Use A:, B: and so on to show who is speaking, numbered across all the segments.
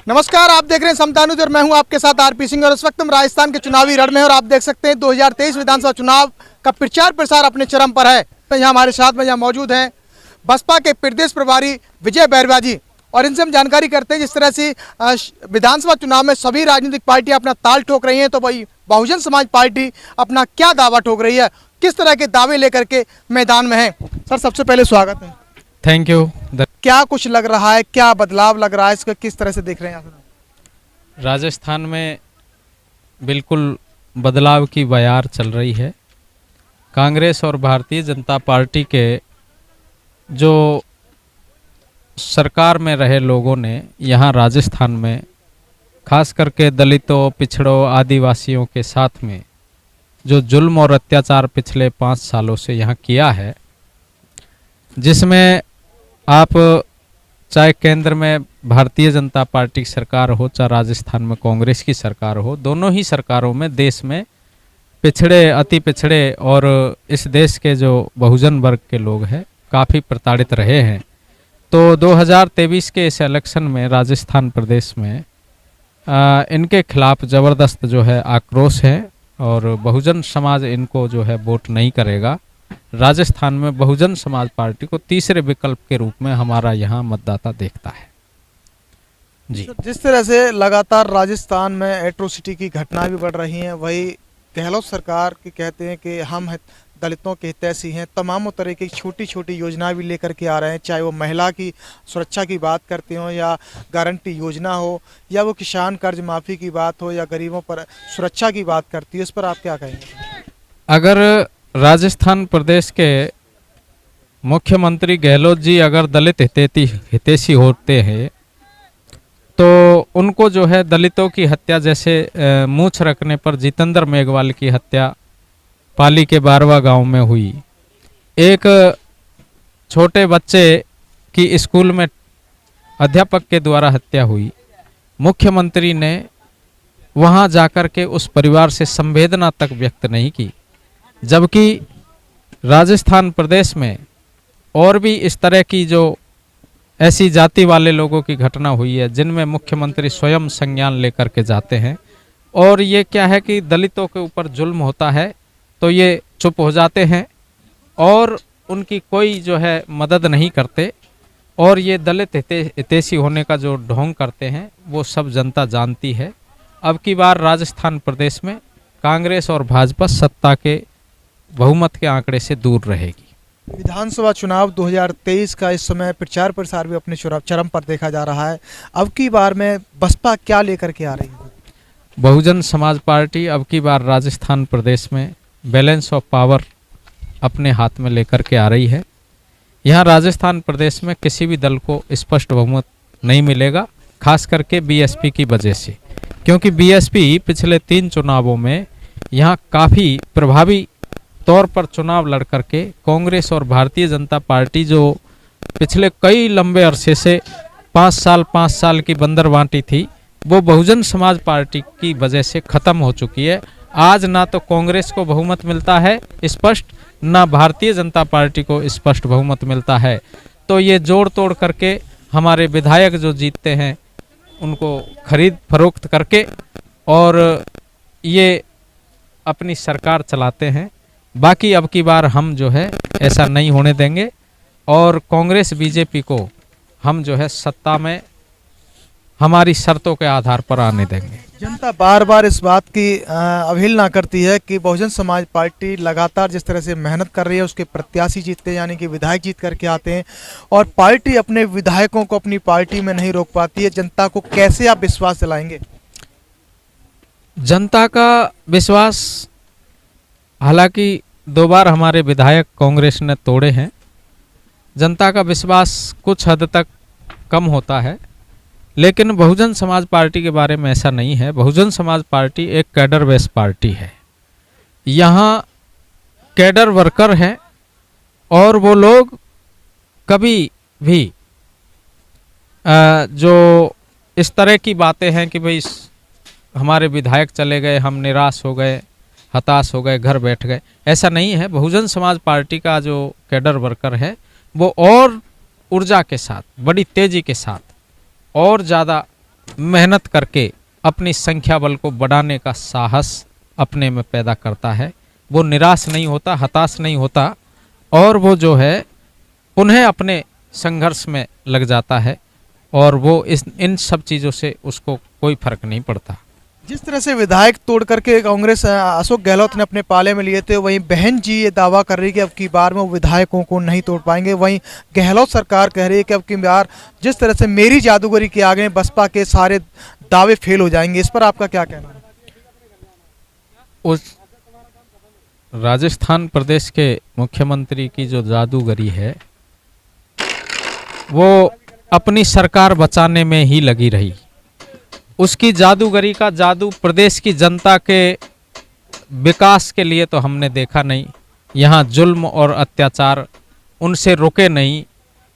A: नमस्कार, आप देख रहे हैं समता न्यूज़ और मैं हूं आपके साथ आरपी सिंह। और इस वक्त हम राजस्थान के चुनावी रण में हैं और आप देख सकते हैं 2023 विधानसभा चुनाव का प्रचार प्रसार अपने चरम पर है। यहाँ हमारे साथ में यहाँ मौजूद हैं बसपा के प्रदेश प्रभारी विजय बैरवा जी और इनसे हम जानकारी करते हैं जिस तरह से विधानसभा चुनाव में सभी राजनीतिक पार्टियां अपना ताल ठोक रही हैं, तो वही बहुजन समाज पार्टी अपना क्या दावा ठोक रही है, किस तरह के दावे लेकर के मैदान में है। सर, सबसे पहले स्वागत है।
B: Thank you.
A: क्या कुछ लग रहा है, क्या बदलाव लग रहा है, इसको किस तरह से देख रहे हैं आप?
B: राजस्थान में बिल्कुल बदलाव की बयार चल रही है। कांग्रेस और भारतीय जनता पार्टी के जो सरकार में रहे लोगों ने यहाँ राजस्थान में खास करके दलितों, पिछड़ों, आदिवासियों के साथ में जो जुल्म और अत्याचार पिछले 5 सालों से यहाँ किया है, जिसमें आप चाहे केंद्र में भारतीय जनता पार्टी की सरकार हो, चाहे राजस्थान में कांग्रेस की सरकार हो, दोनों ही सरकारों में देश में पिछड़े, अति पिछड़े और इस देश के जो बहुजन वर्ग के लोग हैं काफ़ी प्रताड़ित रहे हैं। तो 2023 के इस इलेक्शन में राजस्थान प्रदेश में इनके खिलाफ ज़बरदस्त जो है आक्रोश है और बहुजन समाज इनको जो है वोट नहीं करेगा। राजस्थान में बहुजन समाज पार्टी को तीसरे विकल्प के रूप में हमारा यहाँ मतदाता देखता है जी।
A: जिस तरह से लगातार राजस्थान में एट्रोसिटी की घटना भी बढ़ रही हैं, वही गहलोत सरकार की कहते हैं कि हम दलितों के हितैषी हैं, तमाम तरह की छोटी छोटी योजनाएं भी लेकर के आ रहे हैं, चाहे वो महिला की सुरक्षा की बात करते हो या गारंटी योजना हो या वो किसान कर्ज माफ़ी की बात हो या गरीबों पर सुरक्षा की बात करती है। इस पर आप क्या कहेंगे?
B: अगर राजस्थान प्रदेश के मुख्यमंत्री गहलोत जी अगर दलित हितैषी होते हैं तो उनको जो है दलितों की हत्या, जैसे मूछ रखने पर जितेंद्र मेघवाल की हत्या पाली के बारवा गांव में हुई, एक छोटे बच्चे की स्कूल में अध्यापक के द्वारा हत्या हुई, मुख्यमंत्री ने वहां जाकर के उस परिवार से संवेदना तक व्यक्त नहीं की। जबकि राजस्थान प्रदेश में और भी इस तरह की जो ऐसी जाति वाले लोगों की घटना हुई है जिनमें मुख्यमंत्री स्वयं संज्ञान लेकर के जाते हैं, और ये क्या है कि दलितों के ऊपर जुल्म होता है तो ये चुप हो जाते हैं और उनकी कोई जो है मदद नहीं करते, और ये दलित हितैषी होने का जो ढोंग करते हैं वो सब जनता जानती है। अब की बार राजस्थान प्रदेश में कांग्रेस और भाजपा सत्ता के बहुमत के आंकड़े से दूर रहेगी।
A: विधानसभा चुनाव 2023 का इस समय प्रचार प्रसार भी अपने चरम पर देखा जा रहा है। अब की बार में बसपा क्या लेकर के आ रही है?
B: बहुजन समाज पार्टी अब की बार राजस्थान प्रदेश में बैलेंस ऑफ पावर अपने हाथ में लेकर के आ रही है। यहाँ राजस्थान प्रदेश में किसी भी दल को स्पष्ट बहुमत नहीं मिलेगा, खास करके बीएसपी की वजह से, क्योंकि बीएसपी पिछले 3 चुनावों में यहाँ काफ़ी प्रभावी तौर पर चुनाव लड़ करके कांग्रेस और भारतीय जनता पार्टी जो पिछले कई लंबे अरसे से 5 साल की बंदर बांटी थी, वो बहुजन समाज पार्टी की वजह से ख़त्म हो चुकी है। आज ना तो कांग्रेस को बहुमत मिलता है स्पष्ट, ना भारतीय जनता पार्टी को स्पष्ट बहुमत मिलता है। तो ये जोड़ तोड़ करके हमारे विधायक जो जीतते हैं उनको खरीद फरोख्त करके और ये अपनी सरकार चलाते हैं। बाकी अब की बार हम जो है ऐसा नहीं होने देंगे और कांग्रेस बीजेपी को हम जो है सत्ता में हमारी शर्तों के आधार पर आने देंगे।
A: जनता बार बार इस बात की अवहेलना करती है कि बहुजन समाज पार्टी लगातार जिस तरह से मेहनत कर रही है उसके प्रत्याशी जीतते हैं, यानी कि विधायक जीत करके आते हैं, और पार्टी अपने विधायकों को अपनी पार्टी में नहीं रोक पाती है। जनता को कैसे आप विश्वास दिलाएंगे?
B: जनता का विश्वास हालांकि 2 बार हमारे विधायक कांग्रेस ने तोड़े हैं। जनता का विश्वास कुछ हद तक कम होता है, लेकिन बहुजन समाज पार्टी के बारे में ऐसा नहीं है। बहुजन समाज पार्टी एक कैडर बेस पार्टी है। यहाँ कैडर वर्कर हैं और वो लोग कभी भी जो इस तरह की बातें हैं कि भाई हमारे विधायक चले गए, हम निराश हो गए, हताश हो गए, घर बैठ गए, ऐसा नहीं है। बहुजन समाज पार्टी का जो कैडर वर्कर है वो और ऊर्जा के साथ, बड़ी तेजी के साथ और ज़्यादा मेहनत करके अपनी संख्या बल को बढ़ाने का साहस अपने में पैदा करता है। वो निराश नहीं होता, हताश नहीं होता, और वो जो है पुनः अपने संघर्ष में लग जाता है, और वो इन सब चीज़ों से उसको कोई फर्क नहीं पड़ता।
A: जिस तरह से विधायक तोड़ करके कांग्रेस अशोक गहलोत ने अपने पाले में लिए थे, वहीं बहन जी ये दावा कर रही है कि अब की बार में वो विधायकों को नहीं तोड़ पाएंगे। वहीं गहलोत सरकार कह रही है कि अब की बार जिस तरह से मेरी जादूगरी के आगे बसपा के सारे दावे फेल हो जाएंगे। इस पर आपका क्या कहना है?
B: उस राजस्थान प्रदेश के मुख्यमंत्री की जो जादूगरी है वो अपनी सरकार बचाने में ही लगी रही। उसकी जादूगरी का जादू प्रदेश की जनता के विकास के लिए तो हमने देखा नहीं। यहाँ जुल्म और अत्याचार उनसे रुके नहीं,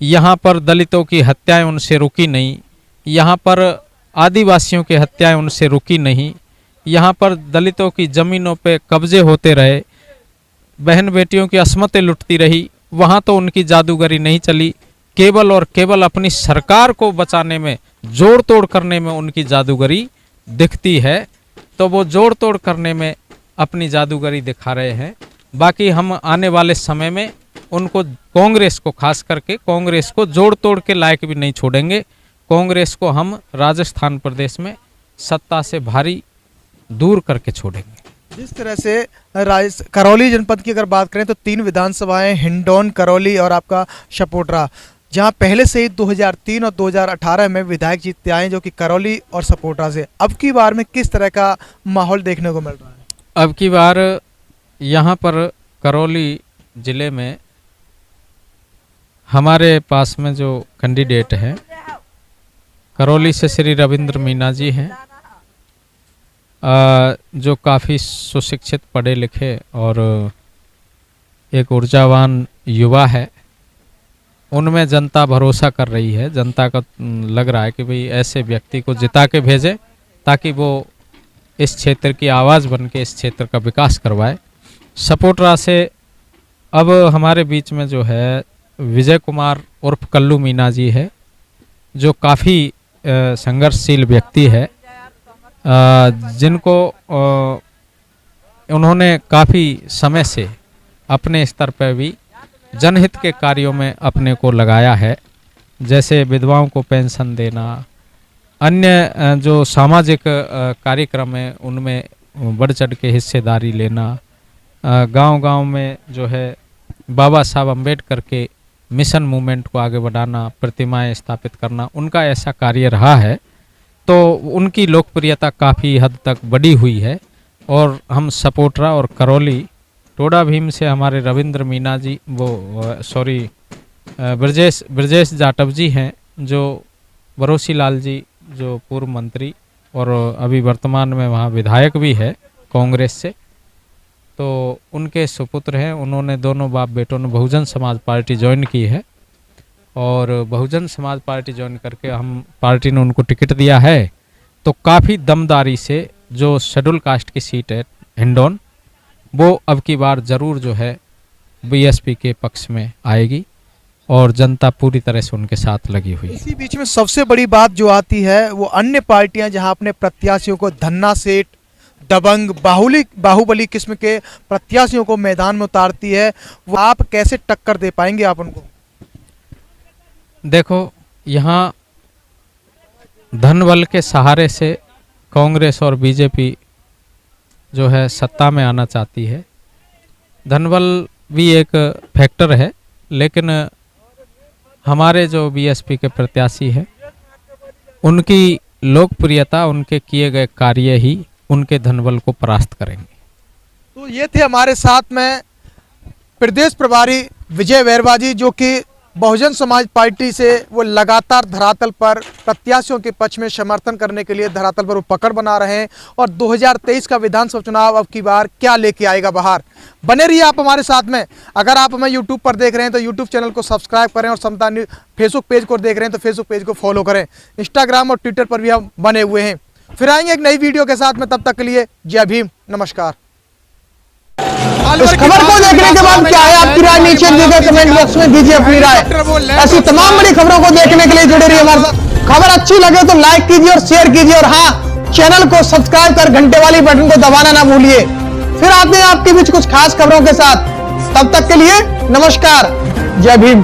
B: यहाँ पर दलितों की हत्याएं उनसे रुकी नहीं, यहाँ पर आदिवासियों की हत्याएं उनसे रुकी नहीं, यहाँ पर दलितों की ज़मीनों पे कब्जे होते रहे, बहन बेटियों की असमतें लुटती रही, वहाँ तो उनकी जादूगरी नहीं चली। केवल और केवल अपनी सरकार को बचाने में, जोड़ तोड़ करने में उनकी जादूगरी दिखती है। तो वो जोड़ तोड़ करने में अपनी जादूगरी दिखा रहे हैं। बाकी हम आने वाले समय में उनको, कांग्रेस को, खास करके कांग्रेस को जोड़ तोड़ के लायक भी नहीं छोड़ेंगे। कांग्रेस को हम राजस्थान प्रदेश में सत्ता से भारी दूर करके छोड़ेंगे।
A: जिस तरह से करौली जनपद की अगर बात करें तो 3 विधानसभाएं, हिंडौन, करौली और आपका सपोटरा, जहां पहले से ही 2003 और 2018 में विधायक जीतते आए, जो कि करौली और सपोटरा से। अब की बार में किस तरह का माहौल देखने को मिल रहा है?
B: अब की बार यहाँ पर करौली ज़िले में हमारे पास में जो कैंडिडेट हैं, करौली से श्री रविंद्र मीना जी हैं, जो काफ़ी सुशिक्षित, पढ़े लिखे और एक ऊर्जावान युवा है। उनमें जनता भरोसा कर रही है। जनता का लग रहा है कि भाई ऐसे व्यक्ति को जिता के भेजे ताकि वो इस क्षेत्र की आवाज़ बन के इस क्षेत्र का विकास करवाए। सपोटरा से अब हमारे बीच में जो है विजय कुमार उर्फ कल्लू मीना जी है, जो काफ़ी संघर्षशील व्यक्ति है, जिनको उन्होंने काफ़ी समय से अपने स्तर पर भी जनहित के कार्यों में अपने को लगाया है। जैसे विधवाओं को पेंशन देना, अन्य जो सामाजिक कार्यक्रम है उनमें बढ़ चढ़ के हिस्सेदारी लेना, गांव-गांव में जो है बाबा साहब अम्बेडकर के मिशन मूवमेंट को आगे बढ़ाना, प्रतिमाएं स्थापित करना, उनका ऐसा कार्य रहा है। तो उनकी लोकप्रियता काफ़ी हद तक बढ़ी हुई है। और हम सपोटरा और करौली, टोडा भीम से हमारे रविंद्र मीना जी, ब्रजेश जाटव जी हैं, जो बरोसी लाल जी, जो पूर्व मंत्री और अभी वर्तमान में वहाँ विधायक भी है कांग्रेस से, तो उनके सुपुत्र हैं। उन्होंने, दोनों बाप बेटों ने बहुजन समाज पार्टी ज्वाइन की है, और बहुजन समाज पार्टी ज्वाइन करके हम पार्टी ने उनको टिकट दिया है। तो काफ़ी दमदारी से जो शेड्यूल कास्ट की सीट है हिंडौन, वो अब की बार ज़रूर जो है बीएसपी के पक्ष में आएगी, और जनता पूरी तरह से उनके साथ लगी हुई है।
A: इसी बीच में सबसे बड़ी बात जो आती है वो अन्य पार्टियां जहां अपने प्रत्याशियों को धन्ना सेठ, दबंग, बाहुबली किस्म के प्रत्याशियों को मैदान में उतारती है, वो आप कैसे टक्कर दे पाएंगे आप उनको?
B: देखो, यहाँ धन बल के सहारे से कांग्रेस और बीजेपी जो है सत्ता में आना चाहती है। धन बल भी एक फैक्टर है, लेकिन हमारे जो बीएसपी के प्रत्याशी हैं उनकी लोकप्रियता, उनके किए गए कार्य ही उनके धनबल को परास्त करेंगे।
A: तो ये थे हमारे साथ में प्रदेश प्रभारी विजय बैरवा जी, जो कि बहुजन समाज पार्टी से वो लगातार धरातल पर प्रत्याशियों के पक्ष में समर्थन करने के लिए धरातल पर वो पकड़ बना रहे हैं। और 2023 का विधानसभा चुनाव अब की बार क्या लेके आएगा बाहर, बने रहिए आप हमारे साथ में। अगर आप हमें यूट्यूब पर देख रहे हैं तो यूट्यूब चैनल को सब्सक्राइब करें, और समता न्यूज़ फेसबुक पेज को देख रहे हैं तो फेसबुक पेज को फॉलो करें। इंस्टाग्राम और ट्विटर पर भी हम बने हुए हैं। फिर आएंगे एक नई वीडियो के साथ में, तब तक के लिए जय भीम, नमस्कार।
C: इस खबर को देखने के बाद क्या है आपकी राय, नीचे दिए गए कमेंट बॉक्स में दीजिए अपनी राय। ऐसी तमाम बड़ी खबरों को देखने के लिए जुड़े रहिए हमारे साथ। खबर अच्छी लगे तो लाइक कीजिए और शेयर कीजिए, और हाँ, चैनल को सब्सक्राइब कर घंटे वाली बटन को दबाना ना भूलिए। फिर आते हैं आपके बीच कुछ खास खबरों के साथ। तब तक के लिए नमस्कार, जय भीम।